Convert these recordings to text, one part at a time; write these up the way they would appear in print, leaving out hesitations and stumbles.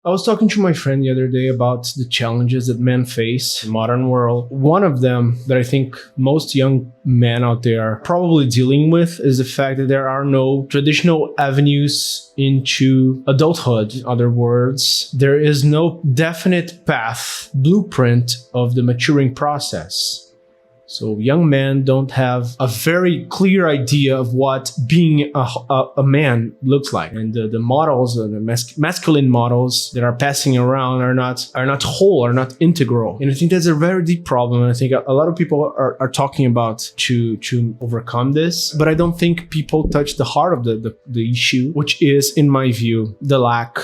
I was talking to my friend the other day about the challenges that men face in the modern world. One of them that I think most young men out there are probably dealing with is the fact that there are no traditional avenues into adulthood. In other words, there is no definite path, blueprint of the maturing process. So young men don't have a very clear idea of what being a man looks like, and the models, the masculine models that are passing around are not whole, are not integral. And I think that's a very deep problem. And I think a lot of people are talking about to overcome this, but I don't think people touch the heart of the issue, which is, in my view, the lack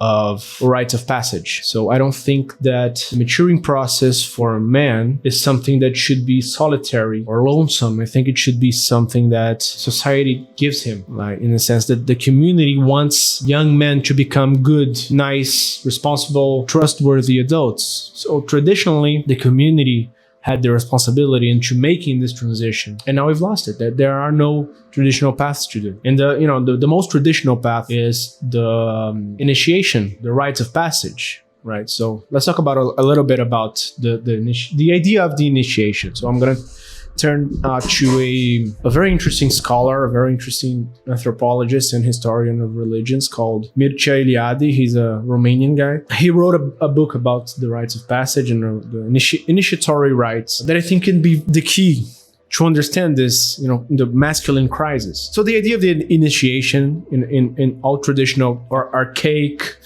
of rites of passage. So I don't think that the maturing process for a man is something that should be solitary or lonesome. I think it should be something that society gives him, like in the sense that the community wants young men to become good, nice, responsible, trustworthy adults. So traditionally, the community had the responsibility into making this transition, and now we've lost it. That there are no traditional paths to do, and the most traditional path is the initiation, the rites of passage, right? So let's talk about a little bit about the idea of the initiation. So I'm gonna turn to a very interesting scholar, a very interesting anthropologist and historian of religions called Mircea Eliade. He's a Romanian guy. He wrote a book about the rites of passage and the initiatory rites that I think can be the key to understand this, the masculine crisis. So the idea of the initiation in all traditional or archaic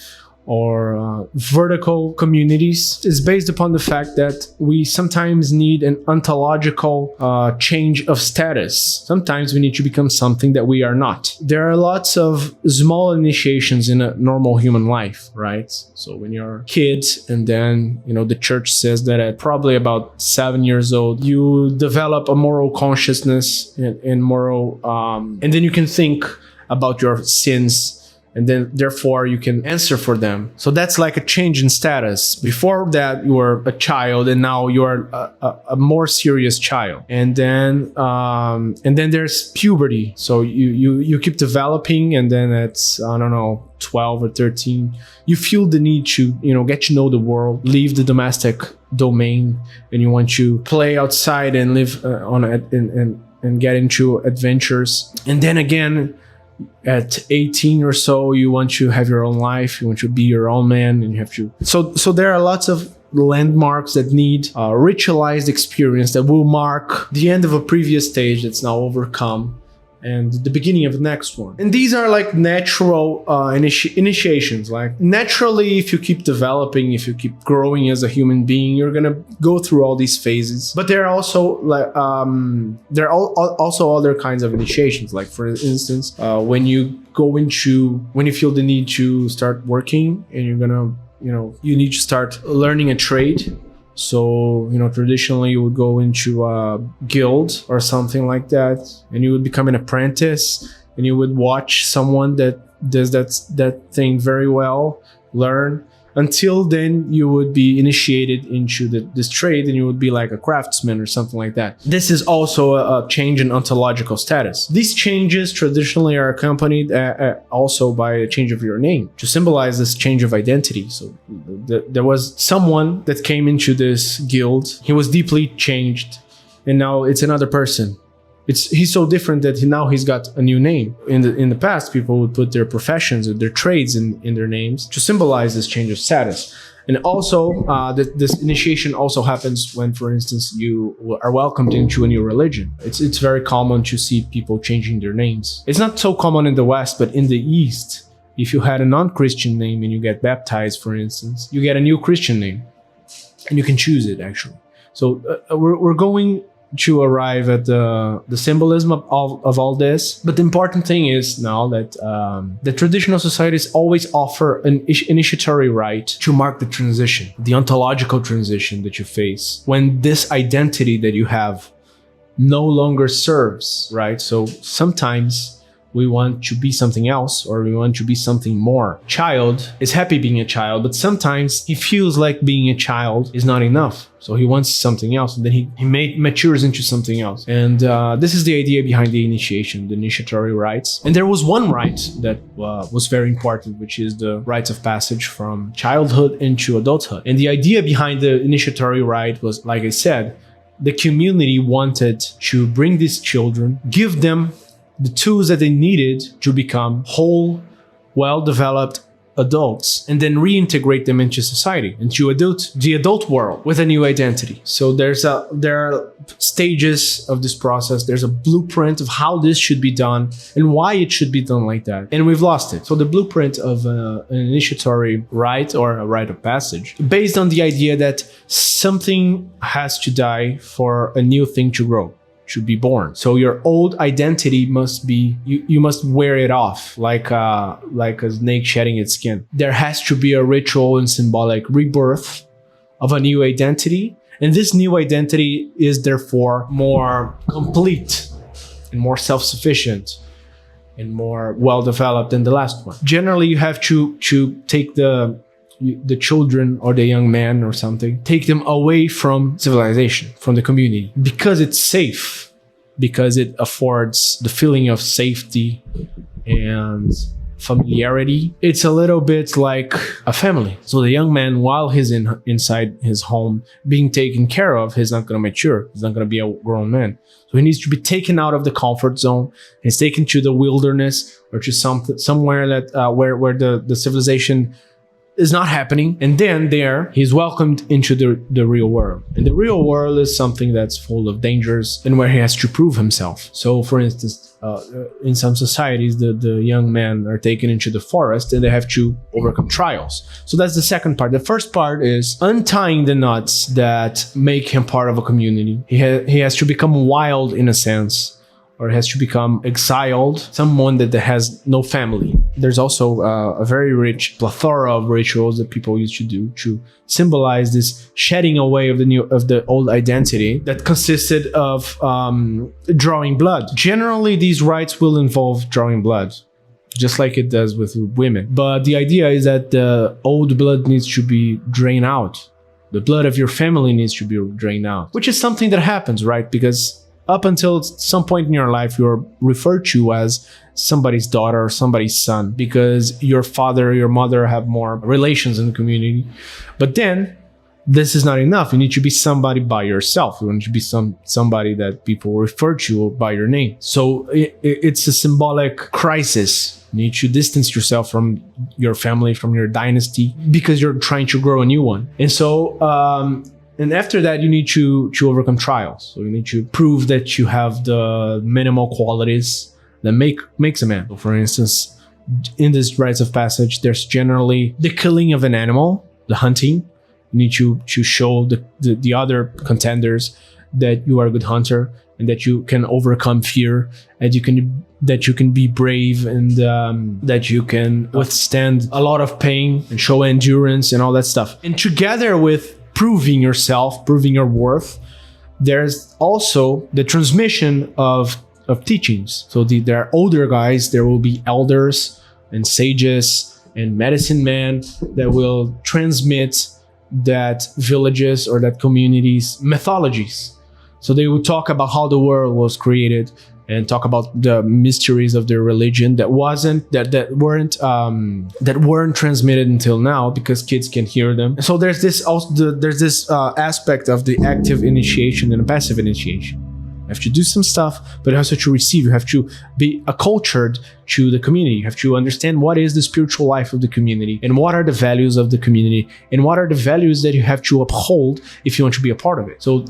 or vertical communities is based upon the fact that we sometimes need an ontological change of status. Sometimes we need to become something that we are not. There are lots of small initiations in a normal human life, right? So when you're a kid, and then the church says that at probably about 7 years old, you develop a moral consciousness and moral, and then you can think about your sins, and then therefore you can answer for them. So that's like a change in status. Before that, you were a child, and now you are a more serious child. And then there's puberty. So you keep developing, and then at 12 or 13, you feel the need to get to know the world, leave the domestic domain, and you want to play outside and live and get into adventures. And then again, at 18 or so, you want to have your own life, you want to be your own man, and you have to. So there are lots of landmarks that need a ritualized experience that will mark the end of a previous stage that's now overcome and the beginning of the next one. And these are like natural initiations. Like naturally, if you keep developing, if you keep growing as a human being, you're gonna go through all these phases. But there are also also other kinds of initiations. Like for instance, when you feel the need to start working, and you're gonna you need to start learning a trade. So, traditionally you would go into a guild or something like that, and you would become an apprentice, and you would watch someone that does that thing very well, learn. Until then, you would be initiated into this trade, and you would be like a craftsman or something like that. This is also a change in ontological status. These changes traditionally are accompanied also by a change of your name to symbolize this change of identity. So there was someone that came into this guild. He was deeply changed, and now it's another person. He's so different that now he's got a new name. In the past, people would put their professions or their trades in their names to symbolize this change of status. And also, this initiation also happens when, for instance, you are welcomed into a new religion. It's very common to see people changing their names. It's not so common in the West, but in the East, if you had a non-Christian name and you get baptized, for instance, you get a new Christian name, and you can choose it actually. So we're going to arrive at the symbolism of all this. But the important thing is now that the traditional societies always offer an initiatory rite to mark the transition, the ontological transition that you face when this identity that you have no longer serves, right? So sometimes we want to be something else, or we want to be something more. Child is happy being a child, but sometimes he feels like being a child is not enough. So he wants something else, and then he matures into something else. And this is the idea behind the initiation, the initiatory rites. And there was one rite that was very important, which is the rites of passage from childhood into adulthood. And the idea behind the initiatory rite was, like I said, the community wanted to bring these children, give them the tools that they needed to become whole, well-developed adults, and then reintegrate them into society, into the adult world with a new identity. So there are stages of this process. There's a blueprint of how this should be done and why it should be done like that. And we've lost it. So the blueprint of an initiatory rite or a rite of passage, based on the idea that something has to die for a new thing to grow, should be born. So your old identity must be, you must wear it off like a snake shedding its skin. There has to be a ritual and symbolic rebirth of a new identity. And this new identity is therefore more complete and more self-sufficient and more well-developed than the last one. Generally, you have to take the children or the young man or something, take them away from civilization, from the community, because it's safe, because it affords the feeling of safety and familiarity. It's a little bit like a family. So the young man, while he's inside his home being taken care of, he's not going to mature. He's not going to be a grown man. So he needs to be taken out of the comfort zone. He's taken to the wilderness or to somewhere that where the civilization is not happening, and then there he's welcomed into the real world. And the real world is something that's full of dangers and where he has to prove himself. So for instance, in some societies, the young men are taken into the forest and they have to overcome trials. So that's the second part. The first part is untying the knots that make him part of a community. He has to become wild in a sense, or has to become exiled, someone that has no family. There's also a very rich plethora of rituals that people used to do to symbolize this shedding away of the old identity that consisted of drawing blood. Generally, these rites will involve drawing blood, just like it does with women. But the idea is that the old blood needs to be drained out. The blood of your family needs to be drained out, which is something that happens, right? Because up until some point in your life, you're referred to as somebody's daughter or somebody's son because your father or your mother have more relations in the community. But then this is not enough. You need to be somebody by yourself. You need to be somebody that people refer to by your name. So it's a symbolic crisis. You need to distance yourself from your family, from your dynasty, because you're trying to grow a new one. And so and after that, you need to overcome trials. So you need to prove that you have the minimal qualities that makes a man. So for instance, in this rites of passage, there's generally the killing of an animal, the hunting. You need to show the other contenders that you are a good hunter and that you can overcome fear, and that you can be brave, and that you can withstand a lot of pain and show endurance and all that stuff. And together with proving yourself, proving your worth, there's also the transmission of teachings. So there are older guys, there will be elders and sages and medicine men that will transmit that villages or that community's mythologies. So they will talk about how the world was created and talk about the mysteries of their religion that weren't transmitted until now because kids can hear them. So there's this aspect of the active initiation and the passive initiation. You have to do some stuff, but also to receive. You have to be acculturated to the community. You have to understand what is the spiritual life of the community and what are the values of the community and what are the values that you have to uphold if you want to be a part of it. So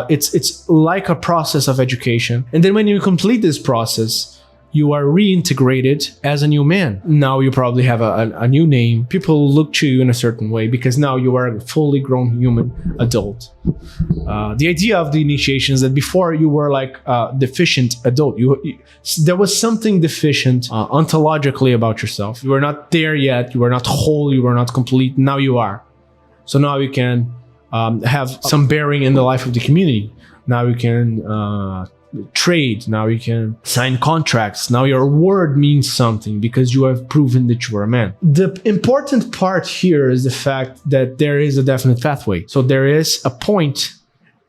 it's like a process of education. And then when you complete this process, you are reintegrated as a new man. Now you probably have a new name. People look to you in a certain way because now you are a fully grown human adult. The idea of the initiation is that before you were like a deficient adult. There was something deficient ontologically about yourself. You were not there yet. You were not whole. You were not complete. Now you are. So now you can have some bearing in the life of the community. Now you can trade, now you can sign contracts, now your word means something because you have proven that you are a man. The important part here is the fact that there is a definite pathway. So there is a point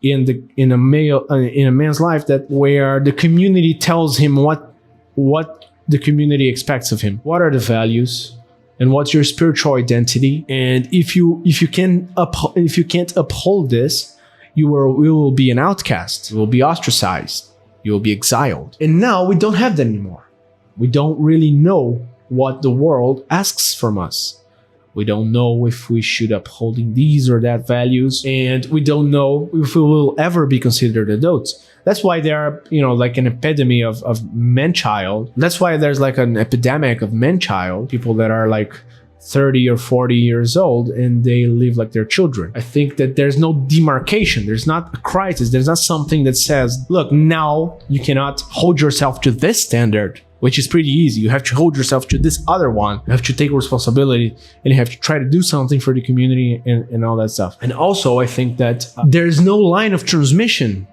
in a man's life that where the community tells him what the community expects of him. What are the values? And what's your spiritual identity? And if you can't uphold this, you will be an outcast. You will be ostracized. You will be exiled. And now we don't have that anymore. We don't really know what the world asks from us. We don't know if we should upholding these or that values, and we don't know if we will ever be considered adults. That's why there are, like an epidemic of man-child. That's why there's like an epidemic of man-child, people that are like 30 or 40 years old and they live like they're children. I think that there's no demarcation. There's not a crisis. There's not something that says, look, now you cannot hold yourself to this standard, which is pretty easy. You have to hold yourself to this other one. You have to take responsibility and you have to try to do something for the community and all that stuff. And also, I think that there's no line of transmission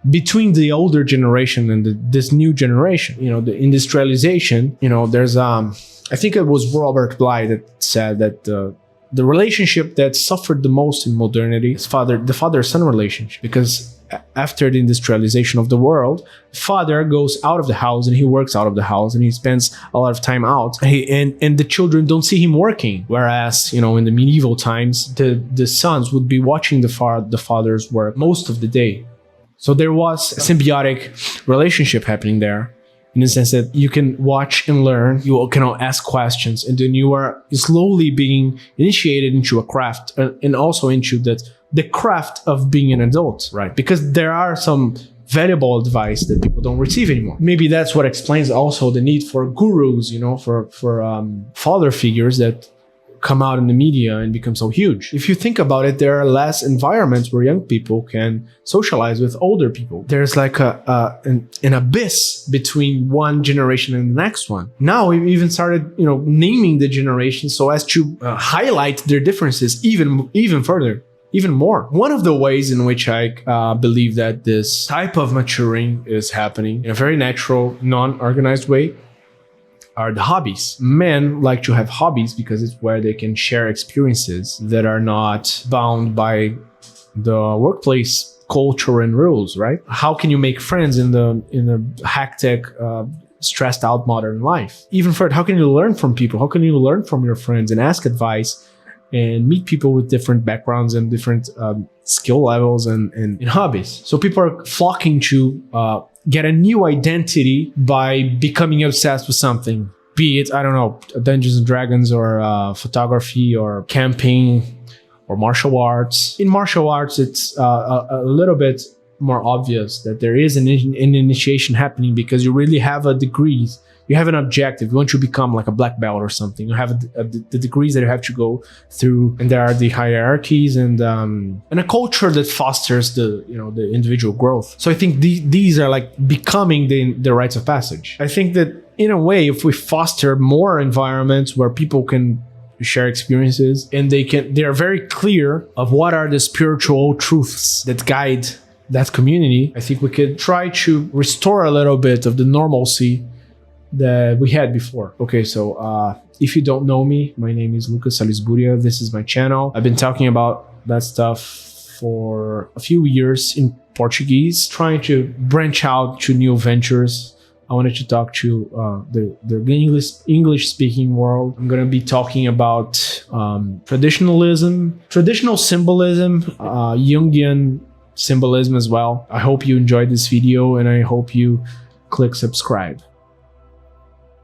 between the older generation and this new generation. The industrialization, there's I think it was Robert Bly that said that the relationship that suffered the most in modernity is the father-son relationship, because after the industrialization of the world, father goes out of the house and he works out of the house and he spends a lot of time out, and the children don't see him working. Whereas, in the medieval times, the sons would be watching the father's work most of the day. So there was a symbiotic relationship happening there, in the sense that you can watch and learn, you can ask questions, and then you are slowly being initiated into a craft, and also into the craft of being an adult, right? Because there are some valuable advice that people don't receive anymore. Maybe that's what explains also the need for gurus, for father figures that come out in the media and become so huge. If you think about it, there are less environments where young people can socialize with older people. There's like an abyss between one generation and the next one. Now we've even started, naming the generations so as to highlight their differences even further. Even more. One of the ways in which I believe that this type of maturing is happening in a very natural, non-organized way are the hobbies. Men like to have hobbies because it's where they can share experiences that are not bound by the workplace culture and rules, right? How can you make friends in a hectic, stressed out modern life? Even further, how can you learn from people? How can you learn from your friends and ask advice and meet people with different backgrounds and different skill levels and hobbies? So people are flocking to get a new identity by becoming obsessed with something. Be it, I don't know, Dungeons and Dragons or photography or camping or martial arts. In martial arts, it's a little bit more obvious that there is an initiation happening because you really have a degree. You have an objective. You want to become like a black belt or something. You have the degrees that you have to go through, and there are the hierarchies and a culture that fosters the individual growth. So I think these are like becoming the rites of passage. I think that in a way, if we foster more environments where people can share experiences and they are very clear of what are the spiritual truths that guide that community, I think we could try to restore a little bit of the normalcy that we had before. Okay, so if you don't know me, my name is Lucas Salisburia. This is my channel. I've been talking about that stuff for a few years in Portuguese, trying to branch out to new ventures. I wanted to talk to the English-speaking world. I'm going to be talking about traditionalism, traditional symbolism, Jungian symbolism as well. I hope you enjoyed this video, and I hope you click subscribe.